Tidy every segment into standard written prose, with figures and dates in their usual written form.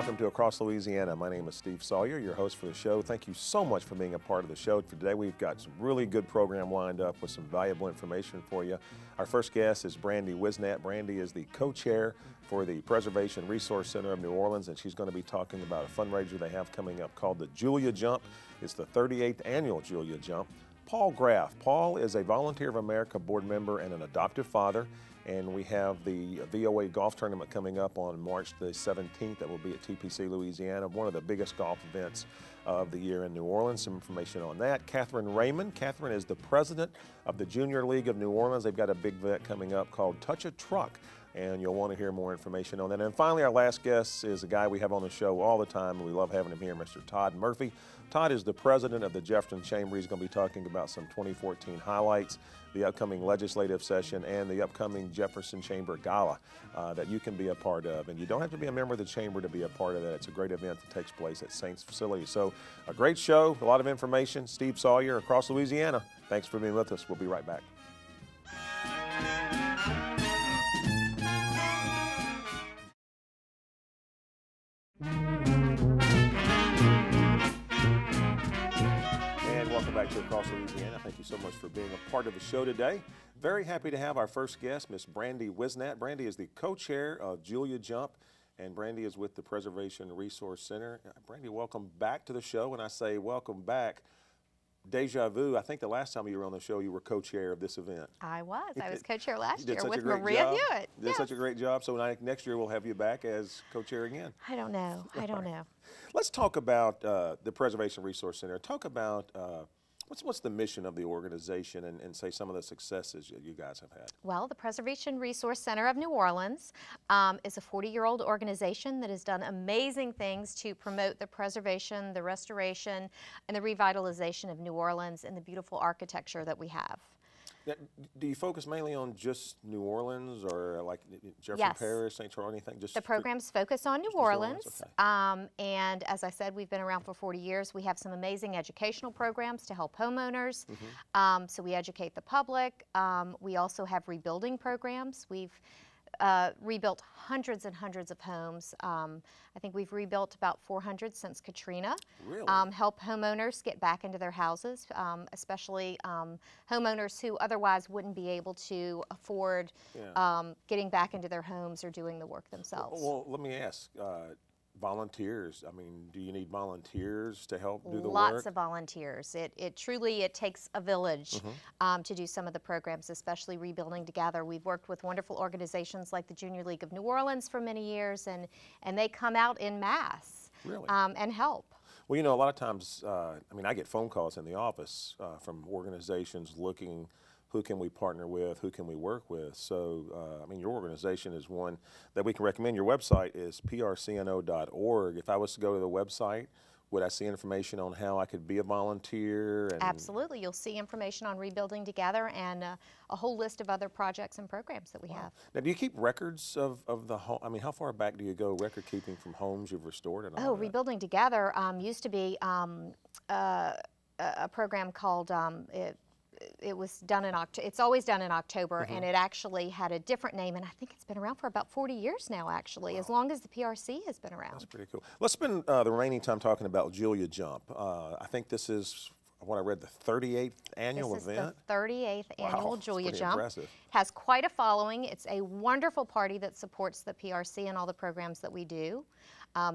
welcome to Across Louisiana. My name is Steve Sawyer, your host for the show. Thank you so much for being a part of the show. For today, we've got some really good program lined up with some valuable information for you. Our first guest is Brandy Whisnant. Brandy is the co-chair for the Preservation Resource Center of New Orleans, and she's going to be talking about a fundraiser they have coming up called the Julia Jump. It's the 38th annual Julia Jump. Paul Graff. Paul is a Volunteer of America board member and an adoptive father. And we have the VOA golf tournament coming up on March the 17th that will be at TPC, Louisiana, one of the biggest golf events of the year in New Orleans. Some information on that. Katherine Raymond. Katherine is the president of the Junior League of New Orleans. They've got a big event coming up called Touch a Truck, and you'll want to hear more information on that. And finally, our last guest is a guy we have on the show all the time, and we love having him here, Mr. Todd Murphy. Todd is the president of the Jefferson Chamber. He's going to be talking about some 2014 highlights, the upcoming legislative session, and the upcoming Jefferson Chamber Gala that you can be a part of. And you don't have to be a member of the Chamber to be a part of that. It's a great event that takes place at Saints facility. So a great show, a lot of information. Steve Sawyer, Across Louisiana. Thanks for being with us. We'll be right back. Welcome back to Across Louisiana. Thank you so much for being a part of the show today. Very happy to have our first guest, Miss Brandy Whisnant. Brandy is the co-chair of Julia Jump, and Brandy is with the Preservation Resource Center. Brandy, welcome back to the show. When I say welcome back, deja vu, I think the last time you were on the show, you were co-chair of this event. I was co-chair last year with Maria Hewitt. You did such a great job. So next year we'll have you back as co-chair again. I don't know. I don't know. Let's talk about the Preservation Resource Center. Talk about what's the mission of the organization and say some of the successes you guys have had. Well, the Preservation Resource Center of New Orleans is a 40-year-old organization that has done amazing things to promote the preservation, the restoration, and the revitalization of New Orleans and the beautiful architecture that we have. Now, do you focus mainly on just New Orleans or like Jefferson Yes. Parish, St. Charles, anything? Just the programs focus on New Orleans, okay. And as I said, we've been around for 40 years. We have some amazing educational programs to help homeowners. So we educate the public. We also have rebuilding programs. We've rebuilt hundreds and hundreds of homes. I think we've rebuilt about 400 since Katrina. Really? Help homeowners get back into their houses, especially homeowners who otherwise wouldn't be able to afford getting back into their homes or doing the work themselves. Well, let me ask. Volunteers, I mean, do you need volunteers to help do the work? Lots of volunteers. It truly takes a village to do some of the programs, especially Rebuilding Together. We've worked with wonderful organizations like the Junior League of New Orleans for many years, and they come out in mass really? And help. Well, you know, a lot of times, I mean, I get phone calls in the office from organizations looking who can we partner with, who can we work with. So, I mean, your organization is one that we can recommend. Your website is prcno.org. If I was to go to the website, would I see information on how I could be a volunteer? And Absolutely. You'll see information on Rebuilding Together and a whole list of other projects and programs that we have. Now, do you keep records of the home? I mean, how far back do you go record keeping from homes you've restored and all that? Rebuilding Together used to be a program called it was done in October. It's always done in October, and it actually had a different name, and I think it's been around for about 40 years now, actually, as long as the PRC has been around. That's pretty cool. Let's spend the remaining time talking about Julia Jump. I think this is what I read, the 38th annual event. This is the 38th annual Julia Jump. Impressive. Has quite a following. It's a wonderful party that supports the PRC and all the programs that we do.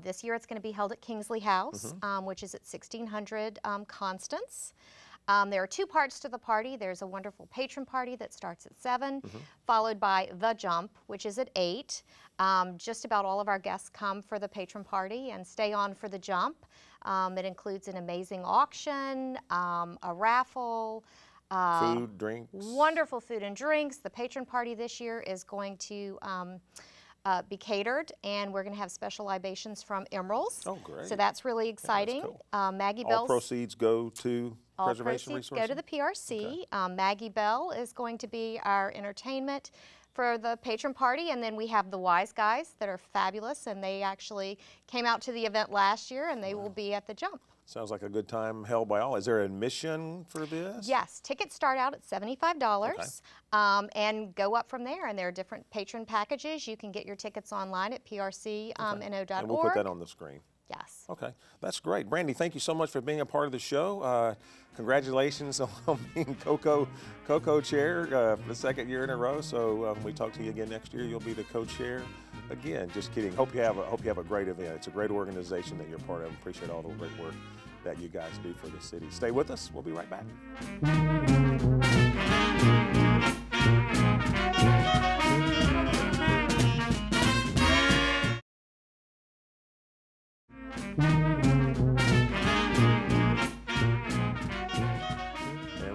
This year it's going to be held at Kingsley House, which is at 1600 Constance. There are two parts to the party. There's a wonderful patron party that starts at 7, followed by The Jump, which is at 8. Just about all of our guests come for the patron party and stay on for The Jump. It includes an amazing auction, a raffle, food, drinks. Wonderful food and drinks. The patron party this year is going to be catered, and we're going to have special libations from Emeralds. Oh, great. So that's really exciting. Yeah, that's cool. Maggie All Bell's proceeds go to Preservation proceeds Resource go to the PRC. Okay. Maggie Bell is going to be our entertainment for the patron party, and then we have the Wise Guys that are fabulous, and they actually came out to the event last year, and they will be at the Jump. Sounds like a good time held by all. Is there admission for this? Yes, tickets start out at $75 and go up from there. And there are different patron packages. You can get your tickets online at prcno.org. And we'll put that on the screen. Yes. Okay, that's great. Brandy, thank you so much for being a part of the show. Congratulations on being co-co chair for the second year in a row. So when we talk to you again next year, you'll be the co-chair again. Just kidding. Hope you have a great event. It's a great organization that you're part of. Appreciate all the great work that you guys do for the city. Stay with us. We'll be right back.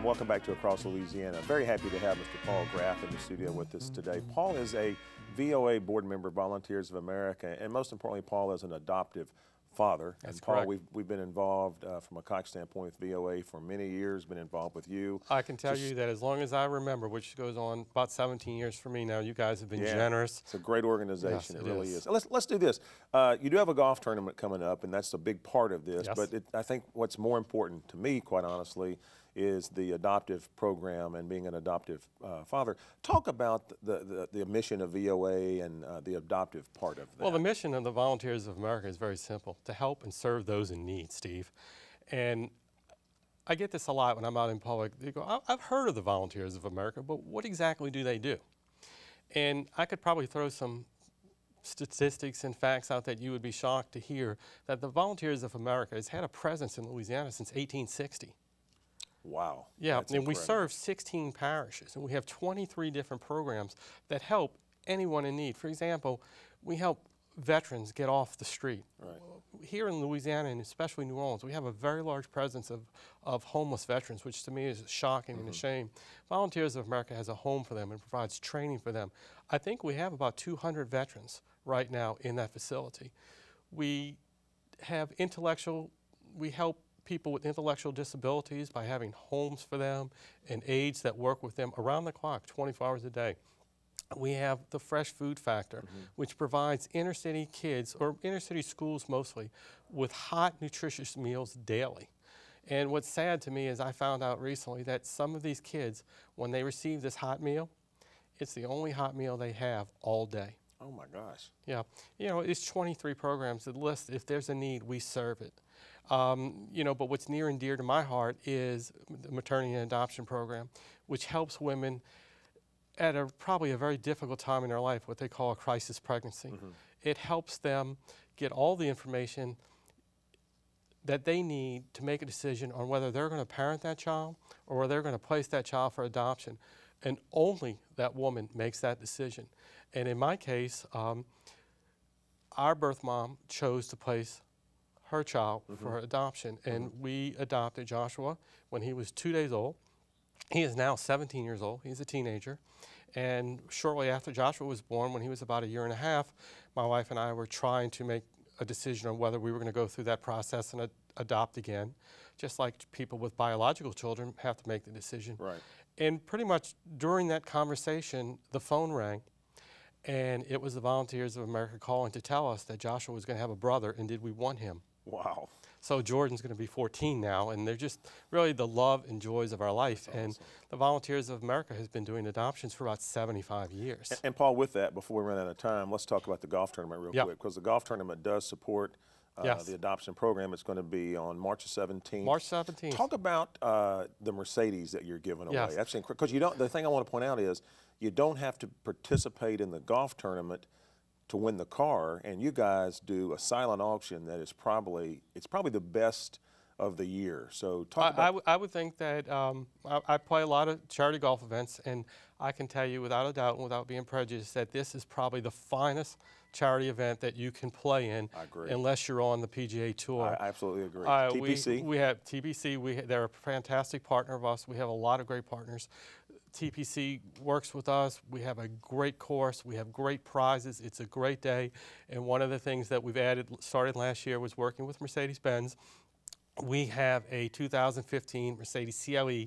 Welcome back to Across Louisiana. Very happy to have Mr. Paul Graff in the studio with us today. Paul is a VOA board member, Volunteers of America, and most importantly, Paul is an adoptive father. That's and Paul, correct. we've been involved from a Cox standpoint with VOA for many years, been involved with you. I can tell you that as long as I remember, which goes on about 17 years for me now, you guys have been generous. It's a great organization. Yes, it really is. Let's do this. You do have a golf tournament coming up, and that's a big part of this. Yes. But I think what's more important to me, quite honestly, is the adoptive program and being an adoptive father. Talk about the mission of VOA and the adoptive part of that. Well, the mission of the Volunteers of America is very simple, to help and serve those in need, Steve. And I get this a lot when I'm out in public. They go, I've heard of the Volunteers of America, but what exactly do they do? And I could probably throw some statistics and facts out that you would be shocked to hear that the Volunteers of America has had a presence in Louisiana since 1860. Wow. Yeah, That's and we incredible. serve 16 parishes, and we have 23 different programs that help anyone in need. For example, we help veterans get off the street. Right. Here in Louisiana, and especially New Orleans, we have a very large presence of homeless veterans, which to me is shocking and a shame. Volunteers of America has a home for them and provides training for them. I think we have about 200 veterans right now in that facility. We have we help people with intellectual disabilities by having homes for them and aides that work with them around the clock, 24 hours a day. We have the Fresh Food Factor, which provides inner city kids, or inner city schools mostly, with hot, nutritious meals daily. And what's sad to me is I found out recently that some of these kids, when they receive this hot meal, it's the only hot meal they have all day. Oh my gosh. Yeah, you know, it's 23 programs that list, if there's a need, we serve it. You know, but what's near and dear to my heart is the maternity and adoption program, which helps women at probably a very difficult time in their life, what they call a crisis pregnancy. It helps them get all the information that they need to make a decision on whether they're going to parent that child or whether they're going to place that child for adoption. And only that woman makes that decision. And in my case, our birth mom chose to place her child for adoption, and we adopted Joshua when he was 2 days old. He is now 17 years old. He's a teenager. And shortly after Joshua was born, when he was about 1.5 years, my wife and I were trying to make a decision on whether we were going to go through that process and adopt again, just like people with biological children have to make the decision. Right. And pretty much during that conversation, the phone rang, and it was the Volunteers of America calling to tell us that Joshua was going to have a brother, and did we want him? Wow. So Jordan's going to be 14 now, and they're just really the love and joys of our life. That's and awesome. the Volunteers of America has been doing adoptions for about 75 years. And Paul, with that, before we run out of time, let's talk about the golf tournament real quick, because the golf tournament does support the adoption program. It's going to be on March 17th. March 17th. Talk about the Mercedes that you're giving away. Yes. That's incredible. Because the thing I want to point out is you don't have to participate in the golf tournament to win the car, and you guys do a silent auction that is probably the best of the year. So talk about. I would think that I play a lot of charity golf events, and I can tell you without a doubt and without being prejudiced that this is probably the finest charity event that you can play in. I agree. Unless you're on the PGA Tour. I absolutely agree. TPC? We have TPC. They're a fantastic partner of us. We have a lot of great partners. TPC works with us. We have a great course. We have great prizes. It's a great day. And one of the things that we've started last year was working with Mercedes-Benz. We have a 2015 Mercedes CLE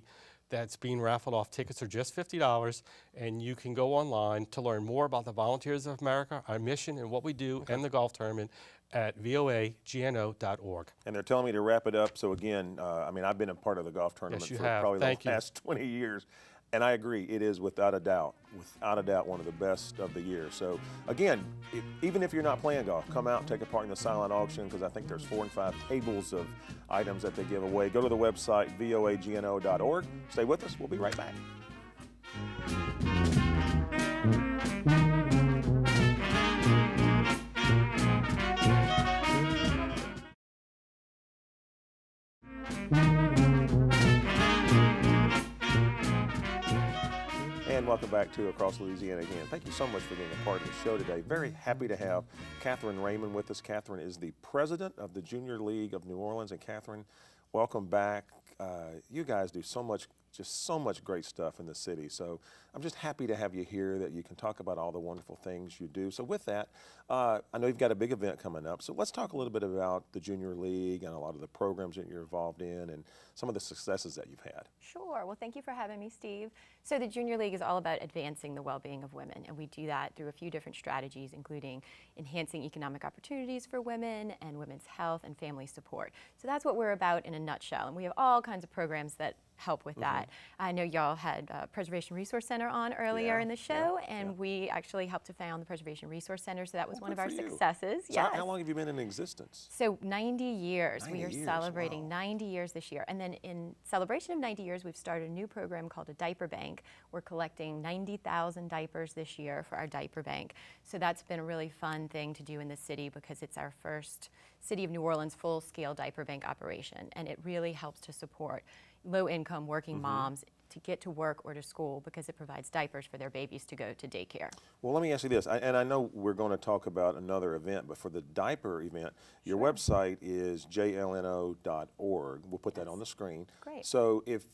that's being raffled off. Tickets are just $50, and you can go online to learn more about the Volunteers of America, our mission and what we do, and the golf tournament at voagno.org. And they're telling me to wrap it up. So again, I mean, I've been a part of the golf tournament for probably the past 20 years. And I agree, it is without a doubt, one of the best of the year. So again, even if you're not playing golf, come out and take a part in the silent auction, because I think there's 4 and 5 tables of items that they give away. Go to the website, voagno.org. Stay with us, we'll be right back. And welcome back to Across Louisiana again. Thank you so much for being a part of the show today. Very happy to have Katherine Raymond with us. Katherine is the president of the Junior League of New Orleans. And Katherine, welcome back. You guys do so much great stuff in the city. So I'm just happy to have you here, that you can talk about all the wonderful things you do. So with that, I know you've got a big event coming up. So let's talk a little bit about the Junior League and a lot of the programs that you're involved in and some of the successes that you've had. Sure. Well, thank you for having me, Steve. So the Junior League is all about advancing the well-being of women, and we do that through a few different strategies, including enhancing economic opportunities for women and women's health and family support. So that's what we're about in a nutshell, and we have all kinds of programs that help with that. I know y'all had Preservation Resource Center on earlier in the show, and we actually helped to found the Preservation Resource Center, so that was one of our successes. So how long have you been in existence? So 90 years. 90 we are years, celebrating wow. 90 years this year. And then in celebration of 90 years, we've started a new program called a diaper bank. We're collecting 90,000 diapers this year for our diaper bank. So that's been a really fun thing to do in the city, because it's our first City of New Orleans full-scale diaper bank operation, and it really helps to support low-income working moms to get to work or to school, because it provides diapers for their babies to go to daycare. Well, let me ask you this, and I know we're going to talk about another event, but for the diaper event, your website is jlno.org. We'll put that on the screen. Great. So if,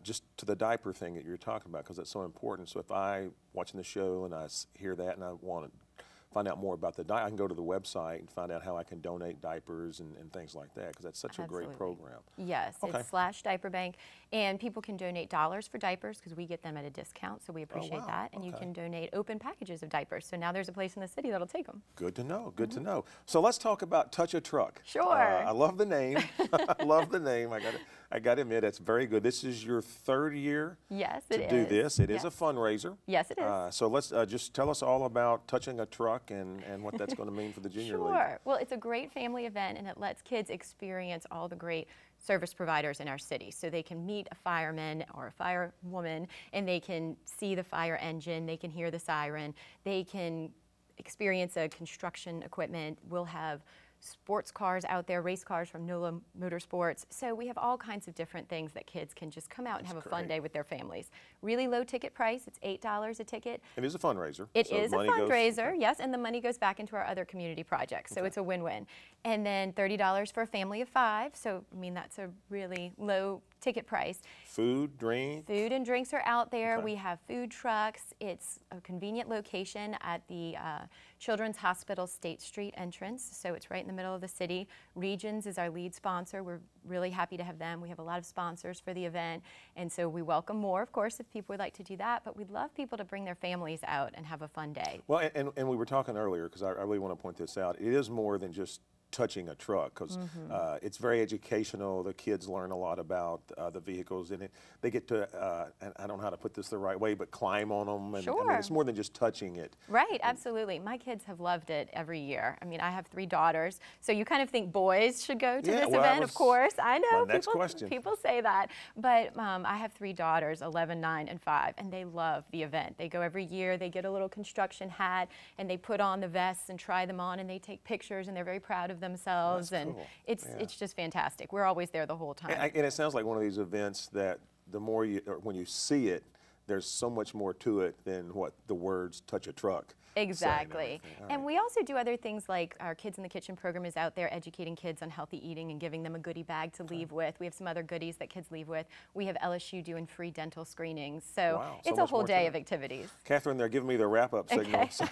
just to the diaper thing that you're talking about, because it's so important, so if I, watching the show, and I hear that and I want to find out more about the diaper, I can go to the website and find out how I can donate diapers and things like that, because that's such a great program. Yes, it's /diaper-bank, and people can donate dollars for diapers, because we get them at a discount, so we appreciate that. And you can donate open packages of diapers, so now there's a place in the city that'll take them. Good to know, good to know. So let's talk about Touch a Truck. Sure. I love the name. I love the name. I got to admit, it's very good. This is your 3rd year to do this. It is a fundraiser. Yes, it is. So let's just tell us all about Touching a Truck and what that's going to mean for the Junior League. Sure. Well, it's a great family event, and it lets kids experience all the great service providers in our city. So they can meet a fireman or a firewoman, and they can see the fire engine, they can hear the siren, they can experience a construction equipment. We'll have sports cars out there, race cars from NOLA Motorsports. So we have all kinds of different things that kids can just come out and have a fun day with their families. Really low ticket price, it's $8 a ticket. It is a fundraiser. It is a fundraiser, yes, and the money goes back into our other community projects, so it's a win-win. And then $30 for a family of 5, so I mean that's a really low ticket price. Food, drink? Food and drinks are out there. We have food trucks. It's a convenient location at the Children's Hospital State Street entrance, so it's right in the middle of the city. Regions is our lead sponsor. We're really happy to have them. We have a lot of sponsors for the event, and so we welcome more, of course, if people would like to do that, but we'd love people to bring their families out and have a fun day. Well, and we were talking earlier, because I really want to point this out, it is more than just touching a truck, because it's very educational. The kids learn a lot about the vehicles in it. They get to, and I don't know how to put this the right way, but climb on them. And, I mean, it's more than just touching it. Right, absolutely. My kids have loved it every year. I mean, I have 3 daughters, so you kind of think boys should go to this event, of course. I know, people say that. But I have 3 daughters, 11, 9, and 5, and they love the event. They go every year, they get a little construction hat, and they put on the vests and try them on, and they take pictures, and they're very proud of themselves, and it's just fantastic. We're always there the whole time. And it sounds like one of these events that the more you, or when you see it, there's so much more to it than what the words touch a truck. Exactly. All And right. we also do other things like our Kids in the Kitchen program is out there educating kids on healthy eating and giving them a goodie bag to leave with. We have some other goodies that kids leave with. We have LSU doing free dental screenings. So Wow, so it's a much whole more to day it. of activities. Catherine, they're giving me the wrap-up signal, so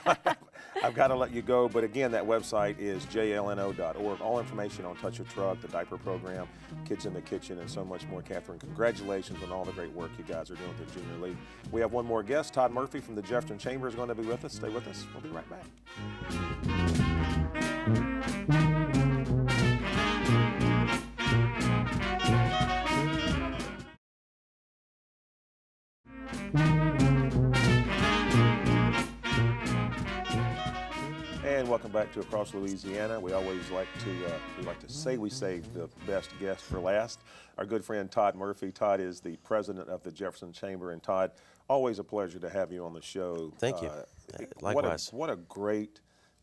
I've got to let you go. But again, that website is jlno.org. All information on Touch a Truck, the diaper program, Kids in the Kitchen, and so much more. Catherine, congratulations on all the great work you guys are doing with the Junior League. We have one more guest. Todd Murphy from the Jefferson Chamber is going to be with us. Stay with us. We'll be right back. And welcome back to Across Louisiana. We always like to say we save the best guest for last. Our good friend Todd Murphy. Todd is the president of the Jefferson Chamber, and Todd, always a pleasure to have you on the show. Thank you. Likewise. What a great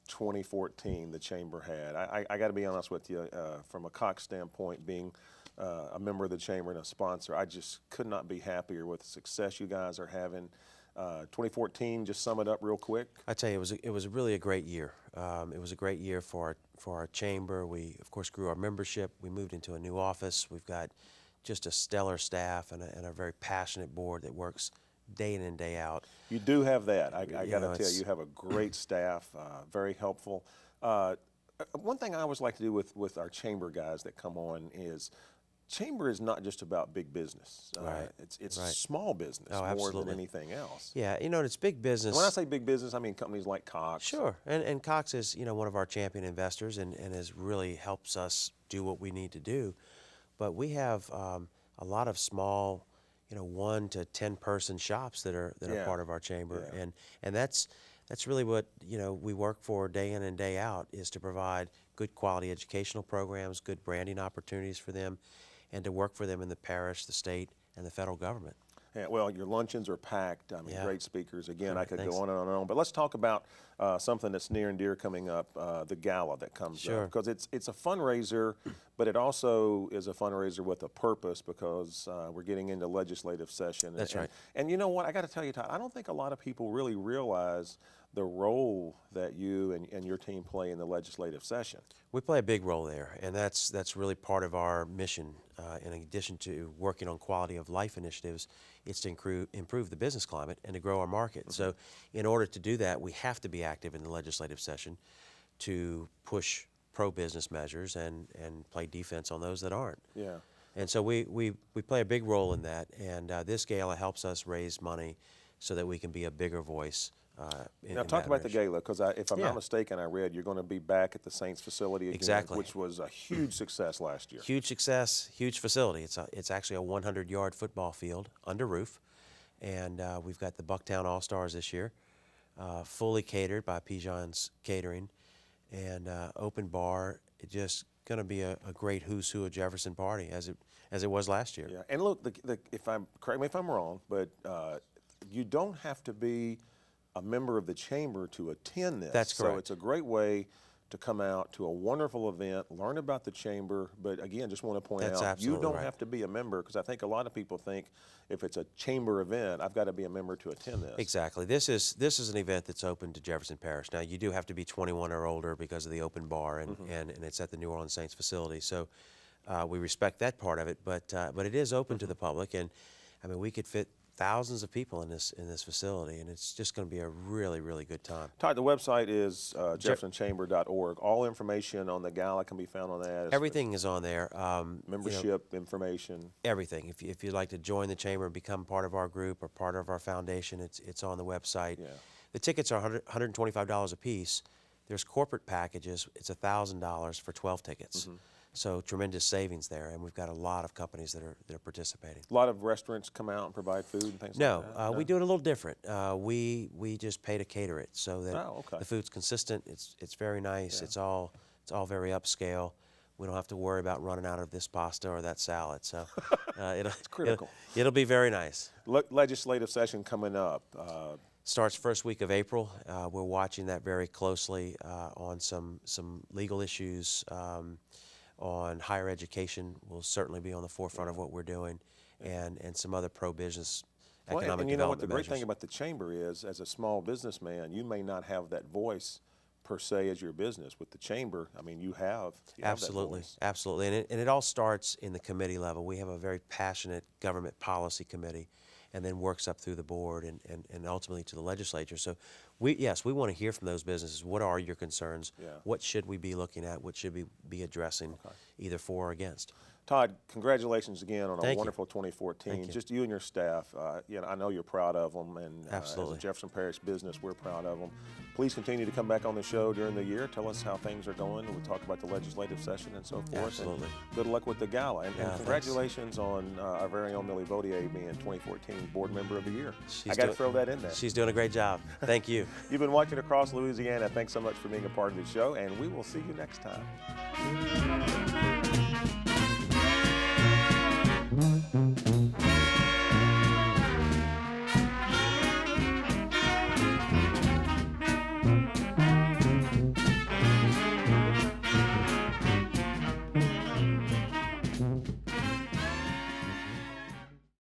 2014 the Chamber had. I got to be honest with you, from a Cox standpoint, being a member of the Chamber and a sponsor, I just could not be happier with the success you guys are having. 2014, just sum it up real quick. I tell you, it was really a great year. It was a great year for our chamber. We, of course, grew our membership. We moved into a new office. We've got just a stellar staff and a very passionate board that works day in and day out. You do have that. I got to tell you, you have a great staff, very helpful. One thing I always like to do with our chamber guys that come on is, Chamber is not just about big business. Right. It's right. small business more than anything else. Yeah, you know, it's big business. And when I say big business, I mean companies like Cox. Sure, and Cox is, you know, one of our champion investors and has really helps us do what we need to do. But we have a lot of small, you know, 1 to 10 person shops that are part of our chamber, and that's really what, you know, we work for day in and day out, is to provide good quality educational programs, good branding opportunities for them, and to work for them in the parish, the state, and the federal government. Yeah, well, your luncheons are packed. I mean, great speakers. Again, I could Thanks. go on and on and on. But let's talk about something that's near and dear coming up, the gala that comes up. Because it's a fundraiser, but it also is a fundraiser with a purpose, because we're getting into legislative session. That's right. And you know what? I got to tell you, Todd, I don't think a lot of people really realize the role that you and your team play in the legislative session. We play a big role there, and that's really part of our mission. In addition to working on quality of life initiatives, it's to improve the business climate and to grow our market. So in order to do that, we have to be active in the legislative session to push pro-business measures and play defense on those that aren't. Yeah. And so we play a big role in that, and this gala helps us raise money so that we can be a bigger voice. Now talk about the gala, because if I'm not mistaken, I read you're going to be back at the Saints facility again, which was a huge success last year. Huge success, huge facility. It's actually a 100-yard football field under roof, and we've got the Bucktown All-Stars this year, fully catered by Pigeon's Catering, and open bar. It's just going to be a great who's who of Jefferson party, as it was last year. Yeah, and look, correct me if I'm wrong, but you don't have to be a member of the chamber to attend this. That's correct. So it's a great way to come out to a wonderful event, learn about the chamber, but again, just want to point out, you don't have to be a member, because I think a lot of people think if it's a chamber event, I've got to be a member to attend this. Exactly. This is an event that's open to Jefferson Parish. Now, you do have to be 21 or older because of the open bar, and it's at the New Orleans Saints facility. So we respect that part of it, but it is open to the public, and I mean, we could fit thousands of people in this facility, and it's just going to be a really, really good time. Todd, the website is jeffersonchamber.org. All information on the gala can be found on that. Everything is on there. Membership information. Everything. If you'd like to join the chamber and become part of our group or part of our foundation, it's on the website. Yeah. The tickets are $125 a piece. There's corporate packages. It's $1,000 for 12 tickets. So tremendous savings there, and we've got a lot of companies that are participating. A lot of restaurants come out and provide food and things like that? No, we do it a little different. We just pay to cater it so that the food's consistent. It's very nice. Yeah. It's all very upscale. We don't have to worry about running out of this pasta or that salad. So it's critical. It'll be very nice. Legislative session coming up. Starts first week of April. We're watching that very closely on some legal issues. On higher education will certainly be on the forefront of what we're doing, and some other pro-business economic and you know what the development great thing measures. about the chamber is, as a small businessman, you may not have that voice per se as your business. With the chamber, I mean, you have Absolutely, that voice. absolutely. And it all starts in the committee level. We have a very passionate government policy committee and then works up through the board and ultimately to the legislature. So yes, we want to hear from those businesses. What are your concerns? Yeah. What should we be looking at? What should we be addressing, either for or against? Todd, congratulations again on a Thank you. wonderful 2014. Thank you. Just you and your staff, you know, I know you're proud of them, and Absolutely. as a Jefferson Parish business, we're proud of them. Please continue to come back on the show during the year. Tell us how things are going. We'll talk about the legislative session and so forth. Absolutely. And good luck with the gala. And Yeah, congratulations on our very own Millie Vautier being 2014 Board Member of the Year. She's I got to doing- throw that in there. She's doing a great job. Thank you. You've been watching Across Louisiana. Thanks so much for being a part of the show, and we will see you next time.